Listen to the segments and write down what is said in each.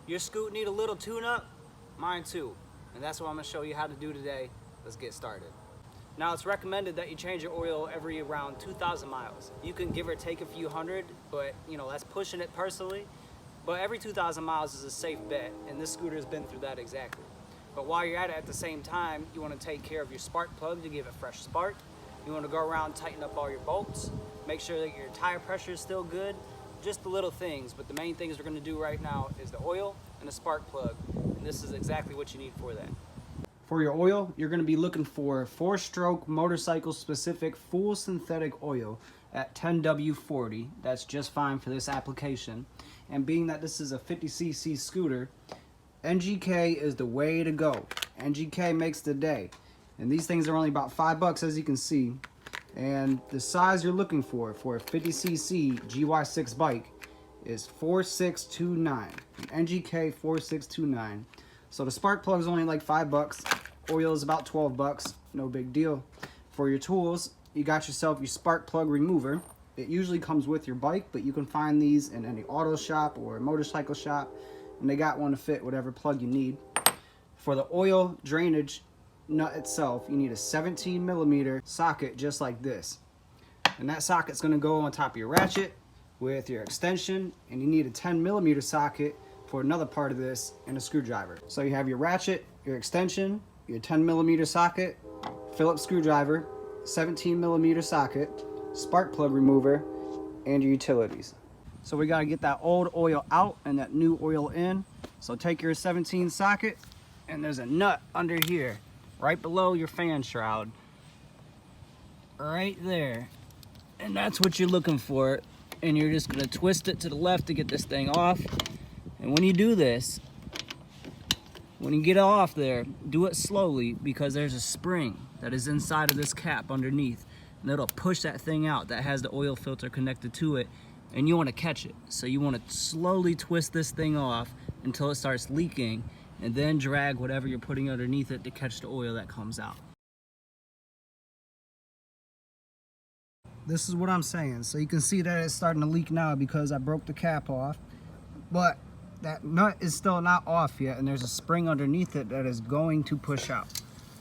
Your Scoot need a little tune-up? Mine too. And that's what I'm gonna show you how to do today. Let's get started. Now it's recommended that you change your oil every around 2,000 miles. You can give or take a few hundred, but that's pushing it personally. But every 2,000 miles is a safe bet, and this scooter has been through that exactly. But while you're at it, at the same time, you want to take care of your spark plug to give it fresh spark. You want to go around, tighten up all your bolts, make sure that your tire pressure is still good. Just the little things, but the main things we're going to do right now is the oil and the spark plug, and this is exactly what you need for that. For your oil, you're going to be looking for 4-stroke motorcycle specific full synthetic oil at 10W40. That's just fine for this application. And being that this is a 50cc scooter, NGK is the way to go. NGK makes the day. And these things are only about $5 as you can see. And the size you're looking for a 50cc GY6 bike is 4629. NGK 4629. So the spark plug is only like $5. Oil is about $12. No big deal. For your tools, you got yourself your spark plug remover. It usually comes with your bike, but you can find these in any auto shop or motorcycle shop, and they got one to fit whatever plug you need. For the oil drainage nut itself, you need a 17mm socket just like this. And that socket's going to go on top of your ratchet with your extension, and you need a 10mm socket for another part of this and a screwdriver. So you have your ratchet, your extension, your 10mm socket, Phillips screwdriver, 17mm socket, spark plug remover, and your utilities. So we got to get that old oil out and that new oil in. So take your 17 socket, and there's a nut under here right below your fan shroud right there, and that's what you're looking for. And you're just going to twist it to the left to get this thing off. And when you do this, when you get it off there, do it slowly, because there's a spring that is inside of this cap underneath, and it'll push that thing out that has the oil filter connected to it, and you want to catch it. So you want to slowly twist this thing off until it starts leaking, and then drag whatever you're putting underneath it to catch the oil that comes out. This is what I'm saying. So you can see that it's starting to leak now because I broke the cap off, but that nut is still not off yet, and there's a spring underneath it that is going to push out.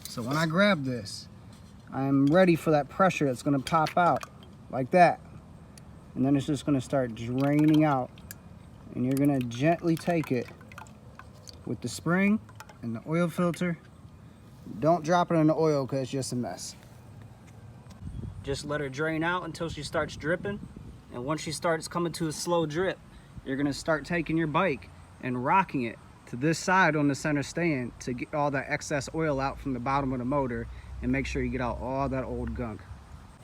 So when I grab this, I'm ready for that pressure that's going to pop out like that, and then it's just going to start draining out, and you're going to gently take it with the spring and the oil filter. Don't drop it in the oil because it's just a mess. Just let her drain out until she starts dripping, and once she starts coming to a slow drip, you're going to start taking your bike and rocking it to this side on the center stand to get all that excess oil out from the bottom of the motor, and make sure you get out all that old gunk.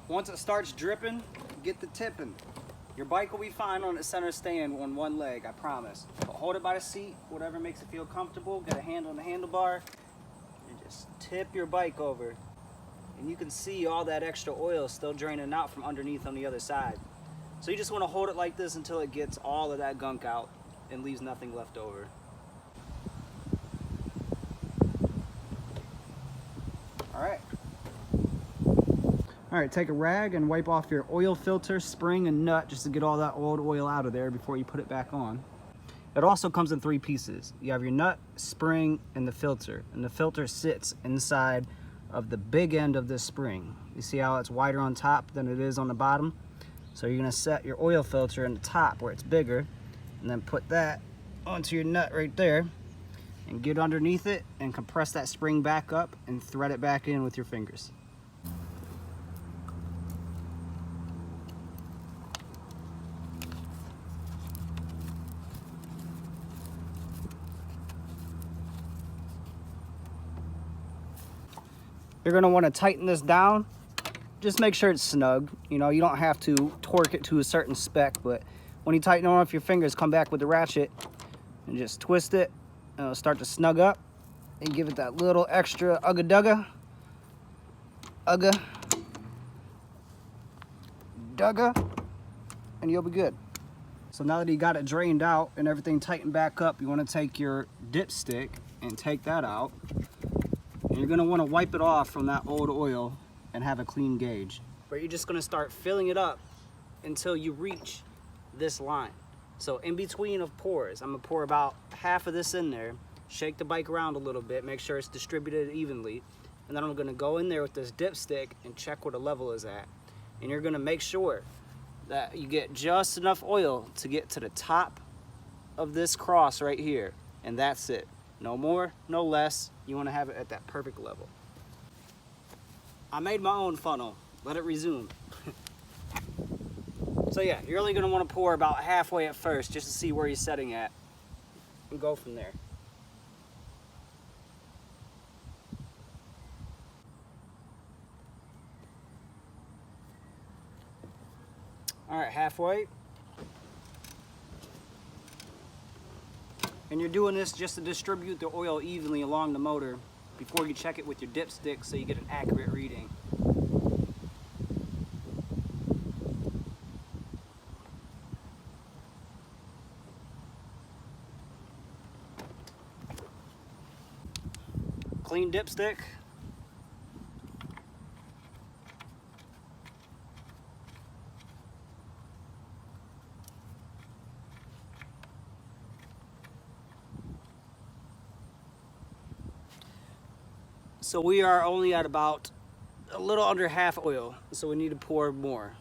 Once it starts dripping, get the tipping. Your bike will be fine on the center stand on one leg, I promise. But hold it by the seat, whatever makes it feel comfortable. Get a hand on the handlebar and just tip your bike over. And you can see all that extra oil still draining out from underneath on the other side. So you just want to hold it like this until it gets all of that gunk out and leaves nothing left over. All right, take a rag and wipe off your oil filter, spring, and nut just to get all that old oil out of there before you put it back on. It also comes in 3 pieces. You have your nut, spring, and the filter. And the filter sits inside of the big end of this spring. You see how it's wider on top than it is on the bottom? So you're gonna set your oil filter in the top where it's bigger, and then put that onto your nut right there, and get underneath it and compress that spring back up and thread it back in with your fingers. You're gonna wanna tighten this down. Just make sure it's snug. You don't have to torque it to a certain spec, but when you tighten it off your fingers, come back with the ratchet and just twist it, and it'll start to snug up, and give it that little extra ugga dugga, and you'll be good. So now that you got it drained out and everything tightened back up, you wanna take your dipstick and take that out. And you're gonna wanna wipe it off from that old oil and have a clean gauge. But you're just gonna start filling it up until you reach this line. So in between of pours, I'm gonna pour about half of this in there, shake the bike around a little bit, make sure it's distributed evenly, and then I'm gonna go in there with this dipstick and check where the level is at. And you're gonna make sure that you get just enough oil to get to the top of this cross right here, and that's it. No more, no less. You wanna have it at that perfect level. I made my own funnel. Let it resume. So yeah, you're only gonna wanna pour about halfway at first just to see where you're setting at and go from there. All right, halfway. And you're doing this just to distribute the oil evenly along the motor before you check it with your dipstick so you get an accurate reading. Clean dipstick. So we are only at about a little under half oil, so we need to pour more.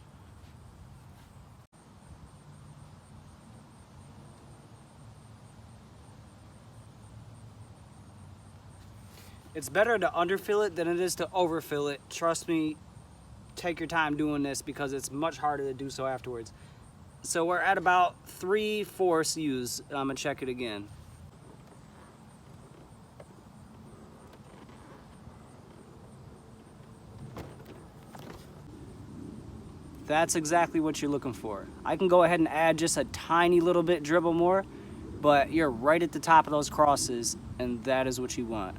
It's better to underfill it than it is to overfill it. Trust me, take your time doing this because it's much harder to do so afterwards. So we're at about 3/4 used. I'm gonna check it again. That's exactly what you're looking for. I can go ahead and add just a tiny little bit dribble more, but you're right at the top of those crosses, and that is what you want.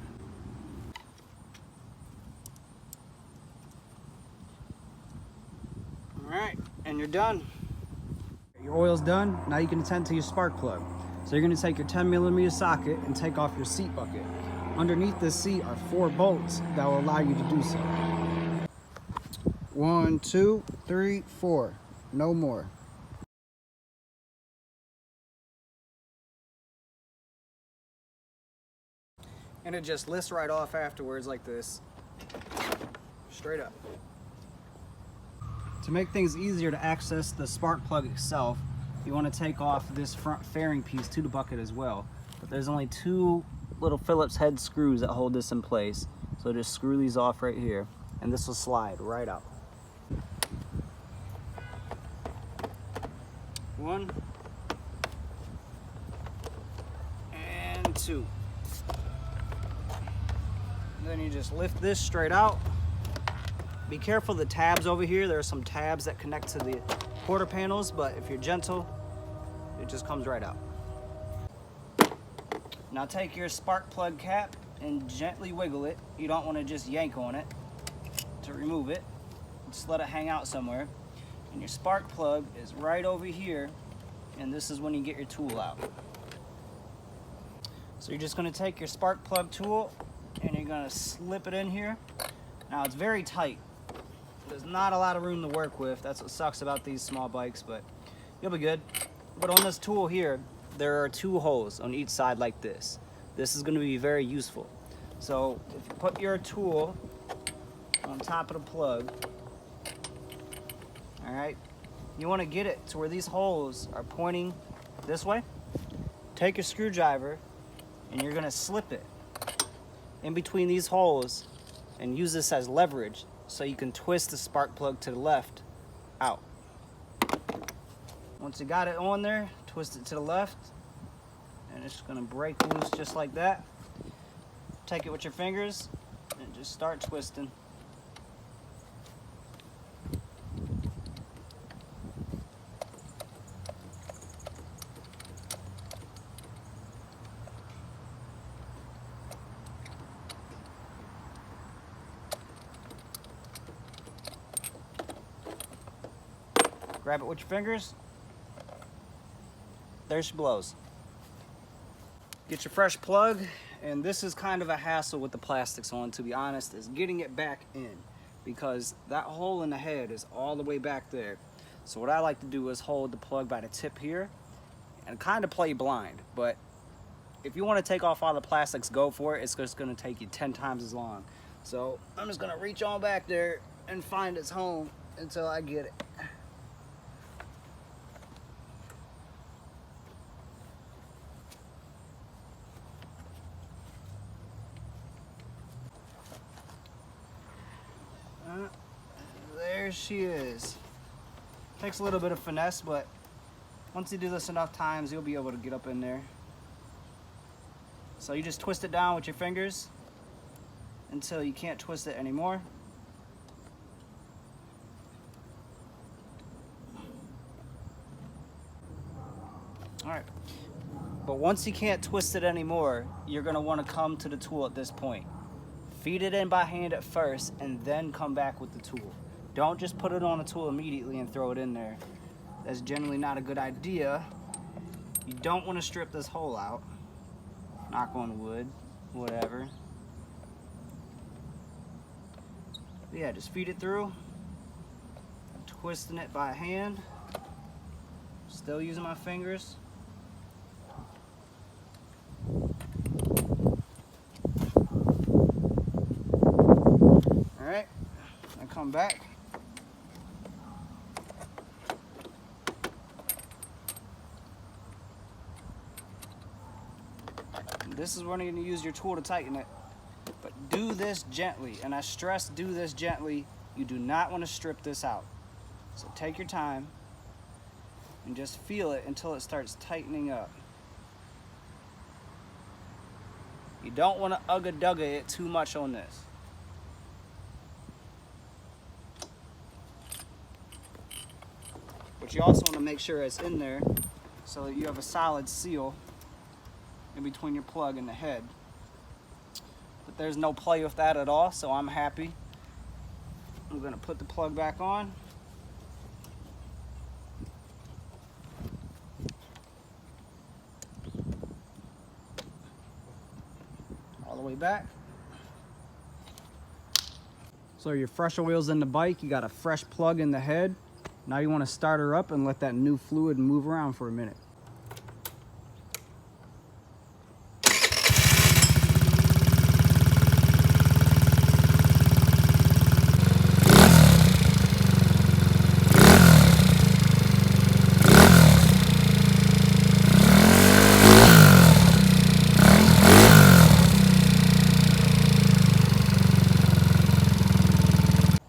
All right, and you're done. Your oil's done. Now you can attend to your spark plug. So you're gonna take your 10mm socket and take off your seat bucket. Underneath this seat are 4 bolts that will allow you to do so. 1, 2, 3, 4. No more. And it just lifts right off afterwards like this. Straight up. To make things easier to access the spark plug itself, you want to take off this front fairing piece to the bucket as well. But there's only 2 little Phillips head screws that hold this in place. So just screw these off right here, and this will slide right out. 1 and 2. Then you just lift this straight out. Be careful of the tabs over here. There are some tabs that connect to the quarter panels, but if you're gentle, it just comes right out. Now take your spark plug cap and gently wiggle it. You don't want to just yank on it to remove it. Just let it hang out somewhere. And your spark plug is right over here, and this is when you get your tool out. So you're just going to take your spark plug tool and you're going to slip it in here. Now it's very tight. There's not a lot of room to work with. That's what sucks about these small bikes, but you'll be good. But on this tool here, there are 2 holes on each side like this. This is going to be very useful. So if you put your tool on top of the plug, all right, you want to get it to where these holes are pointing this way. Take your screwdriver and you're going to slip it in between these holes and use this as leverage so you can twist the spark plug to the left out. Once you got it on there, twist it to the left and it's going to break loose just like that. Take it with your fingers and just start twisting. Grab it with your fingers. There she blows. Get your fresh plug, and this is kind of a hassle with the plastics on, to be honest, is getting it back in because that hole in the head is all the way back there. So what I like to do is hold the plug by the tip here and kind of play blind, but if you want to take off all the plastics, go for it. It's just going to take you 10 times as long. So I'm just going to reach on back there and find its home until I get it. There she is. Takes a little bit of finesse, but once you do this enough times, you'll be able to get up in there. So you just twist it down with your fingers until you can't twist it anymore. All right. But once you can't twist it anymore, you're gonna wanna come to the tool at this point. Feed it in by hand at first and then come back with the tool. Don't just put it on the tool immediately and throw it in there. That's generally not a good idea. You don't want to strip this hole out. Knock on wood, whatever. But yeah, just feed it through. I'm twisting it by hand. Still using my fingers. Alright, I come back. This is when you're going to use your tool to tighten it. But do this gently, and I stress do this gently. You do not want to strip this out. So take your time and just feel it until it starts tightening up. You don't want to ugga-dugga it too much on this. But you also want to make sure it's in there so that you have a solid seal in between your plug and the head. But there's no play with that at all, so I'm happy. I'm going to put the plug back on. All the way back. So your fresh oil's in the bike, you got a fresh plug in the head. Now you want to start her up and let that new fluid move around for a minute.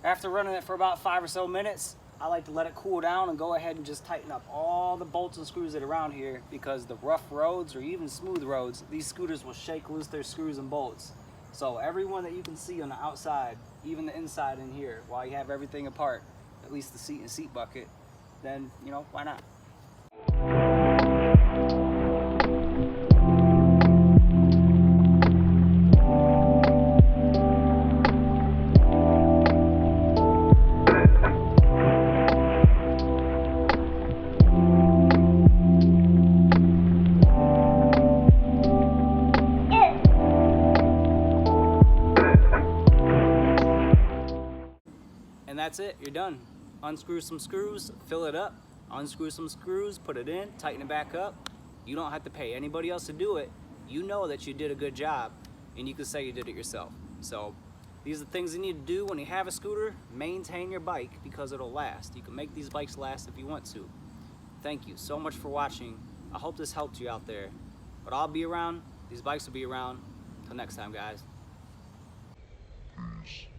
After running it for about 5 or so minutes, I like to let it cool down and go ahead and just tighten up all the bolts and screws that are around here, because the rough roads or even smooth roads, these scooters will shake loose their screws and bolts. So every one that you can see on the outside, even the inside in here, while you have everything apart, at least the seat and seat bucket, then, you know, why not? And that's it, you're done. Unscrew some screws, fill it up, unscrew some screws, put it in, tighten it back up. You don't have to pay anybody else to do it. You know that you did a good job, and you can say you did it yourself. So these are the things you need to do when you have a scooter. Maintain your bike because it'll last. You can make these bikes last if you want to. Thank you so much for watching. I hope this helped you out there. But I'll be around, these bikes will be around. Till next time, guys. Peace.